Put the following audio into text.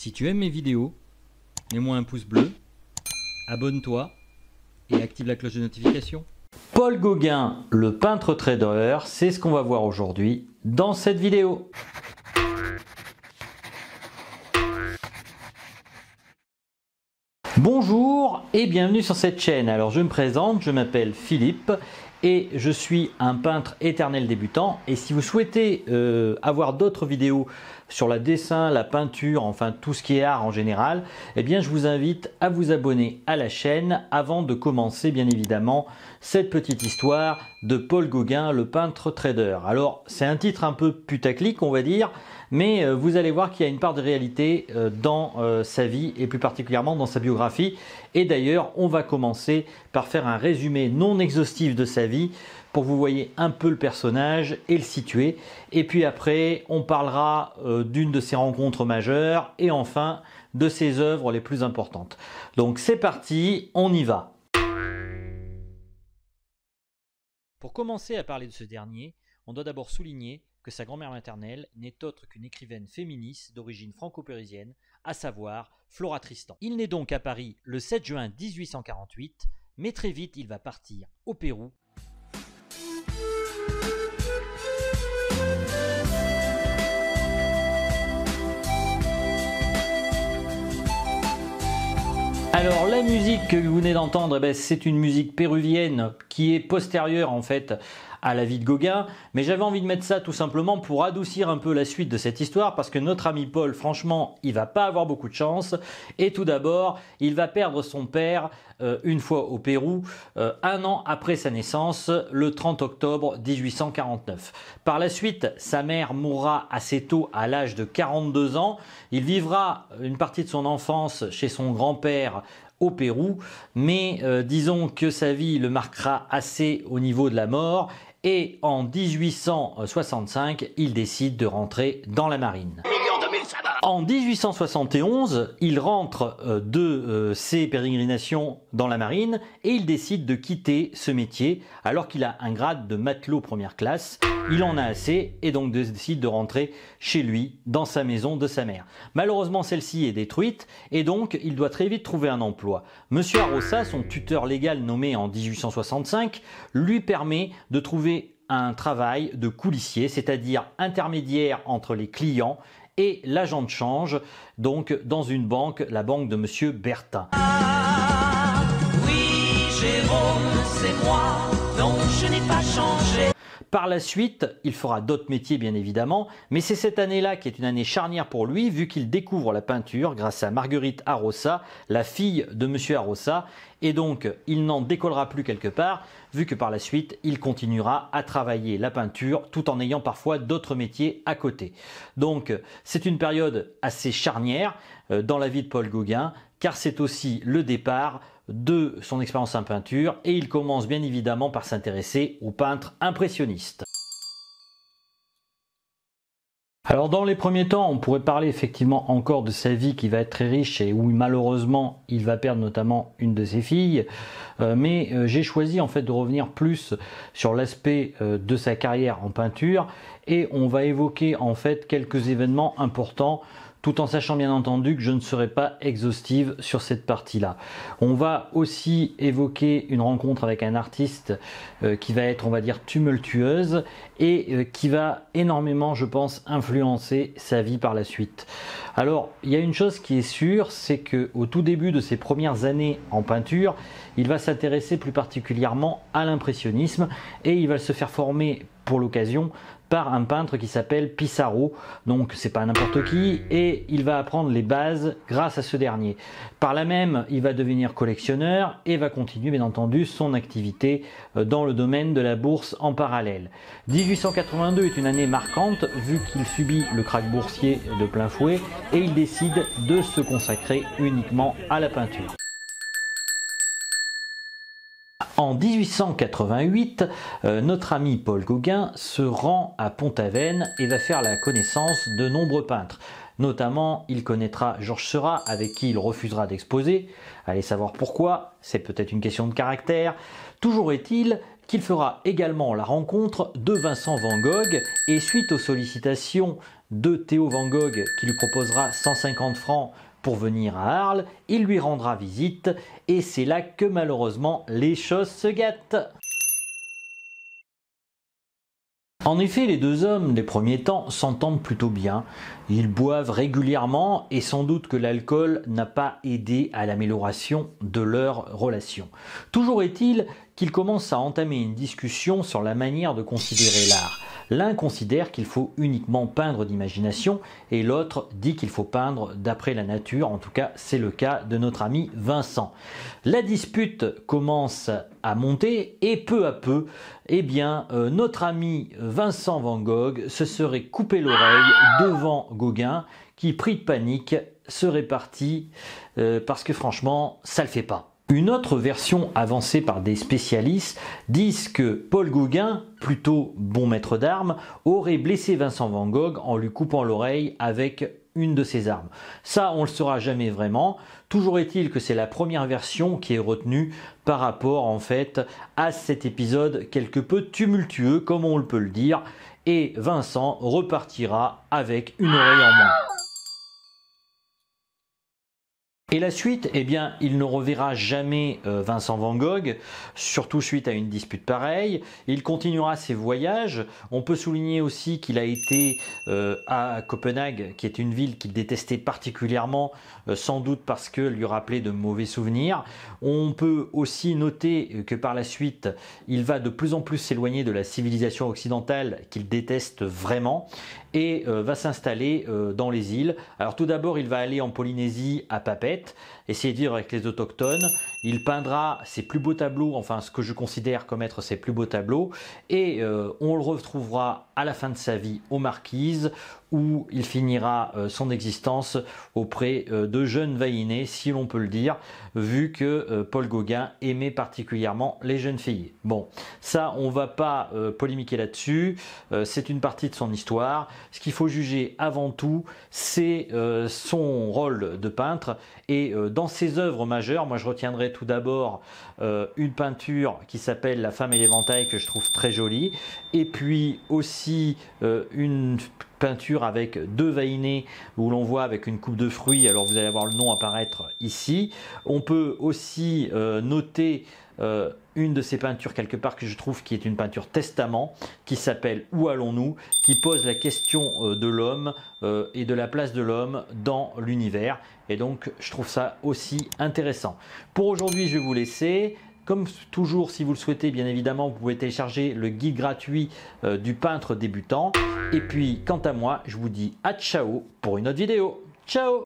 Si tu aimes mes vidéos, mets-moi un pouce bleu, abonne-toi et active la cloche de notification. Paul Gauguin, le peintre trader, c'est ce qu'on va voir aujourd'hui dans cette vidéo. Bonjour et bienvenue sur cette chaîne. Alors je me présente, je m'appelle Philippe et je suis un peintre éternel débutant. Et si vous souhaitez avoir d'autres vidéos sur le dessin, la peinture, enfin tout ce qui est art en général, eh bien je vous invite à vous abonner à la chaîne avant de commencer bien évidemment cette petite histoire de Paul Gauguin, le peintre trader. Alors c'est un titre un peu putaclic on va dire, mais vous allez voir qu'il y a une part de réalité dans sa vie et plus particulièrement dans sa biographie. Et d'ailleurs on va commencer par faire un résumé non exhaustif de sa vie pour que vous voyez un peu le personnage et le situer. Et puis après, on parlera d'une de ses rencontres majeures et enfin de ses œuvres les plus importantes. Donc c'est parti, on y va. Pour commencer à parler de ce dernier, on doit d'abord souligner que sa grand-mère maternelle n'est autre qu'une écrivaine féministe d'origine franco-parisienne, à savoir Flora Tristan. Il naît donc à Paris le 7 juin 1848, mais très vite il va partir au Pérou. Alors la musique que vous venez d'entendre, c'est une musique péruvienne qui est postérieure en fait à la vie de Gauguin, mais j'avais envie de mettre ça tout simplement pour adoucir un peu la suite de cette histoire parce que notre ami Paul, franchement, il va pas avoir beaucoup de chance. Et tout d'abord, il va perdre son père une fois au Pérou, un an après sa naissance, le 30 octobre 1849. Par la suite, sa mère mourra assez tôt à l'âge de 42 ans. Il vivra une partie de son enfance chez son grand-père au Pérou, mais disons que sa vie le marquera assez au niveau de la mort et en 1865, il décide de rentrer dans la marine. En 1871, il rentre de ses pérégrinations dans la marine et il décide de quitter ce métier alors qu'il a un grade de matelot première classe. Il en a assez et donc décide de rentrer chez lui, dans sa maison de sa mère. Malheureusement, celle-ci est détruite et donc il doit très vite trouver un emploi. Monsieur Arosa, son tuteur légal nommé en 1865, lui permet de trouver un travail de coulissier, c'est-à-dire intermédiaire entre les clients et l'agent de change, donc dans une banque, la banque de Monsieur Bertin. Ah, oui, Jérôme, c'est moi, non, je n'ai pas changé. Par la suite, il fera d'autres métiers bien évidemment, mais c'est cette année-là qui est une année charnière pour lui vu qu'il découvre la peinture grâce à Marguerite Arosa, la fille de Monsieur Arosa, et donc il n'en décollera plus quelque part vu que par la suite il continuera à travailler la peinture tout en ayant parfois d'autres métiers à côté. Donc c'est une période assez charnière dans la vie de Paul Gauguin car c'est aussi le départ de son expérience en peinture et il commence bien évidemment par s'intéresser aux peintres impressionnistes. Alors dans les premiers temps, on pourrait parler effectivement encore de sa vie qui va être très riche et où malheureusement il va perdre notamment une de ses filles, mais j'ai choisi en fait de revenir plus sur l'aspect de sa carrière en peinture et on va évoquer en fait quelques événements importants tout en sachant bien entendu que je ne serai pas exhaustive sur cette partie-là. On va aussi évoquer une rencontre avec un artiste qui va être, on va dire, tumultueuse et qui va énormément, je pense, influencer sa vie par la suite. Alors, il y a une chose qui est sûre, c'est qu'au tout début de ses premières années en peinture, il va s'intéresser plus particulièrement à l'impressionnisme et il va se faire former pour l'occasion par un peintre qui s'appelle Pissarro, donc c'est pas n'importe qui, et il va apprendre les bases grâce à ce dernier. Par là même, il va devenir collectionneur et va continuer bien entendu son activité dans le domaine de la bourse en parallèle. 1882 est une année marquante vu qu'il subit le krach boursier de plein fouet et il décide de se consacrer uniquement à la peinture. En 1888, notre ami Paul Gauguin se rend à Pont-Aven et va faire la connaissance de nombreux peintres. Notamment, il connaîtra Georges Seurat avec qui il refusera d'exposer. Allez savoir pourquoi, c'est peut-être une question de caractère. Toujours est-il qu'il fera également la rencontre de Vincent van Gogh et suite aux sollicitations de Theo Van Gogh qui lui proposera 150 francs pour venir à Arles. Il lui rendra visite et c'est là que malheureusement les choses se gâtent. En effet, les deux hommes des premiers temps s'entendent plutôt bien. Ils boivent régulièrement et sans doute que l'alcool n'a pas aidé à l'amélioration de leur relation. Toujours est-il qu'ils commencent à entamer une discussion sur la manière de considérer l'art. L'un considère qu'il faut uniquement peindre d'imagination et l'autre dit qu'il faut peindre d'après la nature. En tout cas, c'est le cas de notre ami Vincent. La dispute commence à monter et peu à peu, notre ami Vincent Van Gogh se serait coupé l'oreille devant Gauguin qui, pris de panique, serait parti parce que franchement, ça le fait pas. Une autre version avancée par des spécialistes disent que Paul Gauguin, plutôt bon maître d'armes, aurait blessé Vincent Van Gogh en lui coupant l'oreille avec une de ses armes. Ça, on le saura jamais vraiment. Toujours est-il que c'est la première version qui est retenue par rapport en fait à cet épisode quelque peu tumultueux, comme on peut le dire, et Vincent repartira avec une oreille en moins. Et la suite, il ne reverra jamais Vincent Van Gogh, surtout suite à une dispute pareille. Il continuera ses voyages. On peut souligner aussi qu'il a été à Copenhague, qui est une ville qu'il détestait particulièrement, sans doute parce que lui rappelait de mauvais souvenirs. On peut aussi noter que par la suite, il va de plus en plus s'éloigner de la civilisation occidentale qu'il déteste vraiment et va s'installer dans les îles. Alors tout d'abord, il va aller en Polynésie à Papeete, essayer de vivre avec les autochtones. Il peindra ses plus beaux tableaux, enfin ce que je considère comme être ses plus beaux tableaux, et on le retrouvera à la fin de sa vie aux Marquises, où il finira son existence auprès de jeunes vaïnés, si l'on peut le dire, vu que Paul Gauguin aimait particulièrement les jeunes filles. Bon, ça on va pas polémiquer là-dessus, c'est une partie de son histoire. Ce qu'il faut juger avant tout, c'est son rôle de peintre, et dans ses œuvres majeures, moi je retiendrai tout d'abord une peinture qui s'appelle La femme et l'éventail, que je trouve très jolie, et puis aussi une peinture avec deux vaïnés où l'on voit avec une coupe de fruits, alors vous allez voir le nom apparaître ici. On peut aussi noter une de ces peintures quelque part que je trouve qui est une peinture testament, qui s'appelle Où allons-nous, qui pose la question de l'homme et de la place de l'homme dans l'univers, et donc je trouve ça aussi intéressant. Pour aujourd'hui, je vais vous laisser. Comme toujours, si vous le souhaitez, bien évidemment, vous pouvez télécharger le guide gratuit du peintre débutant. Et puis, quant à moi, je vous dis à ciao pour une autre vidéo. Ciao!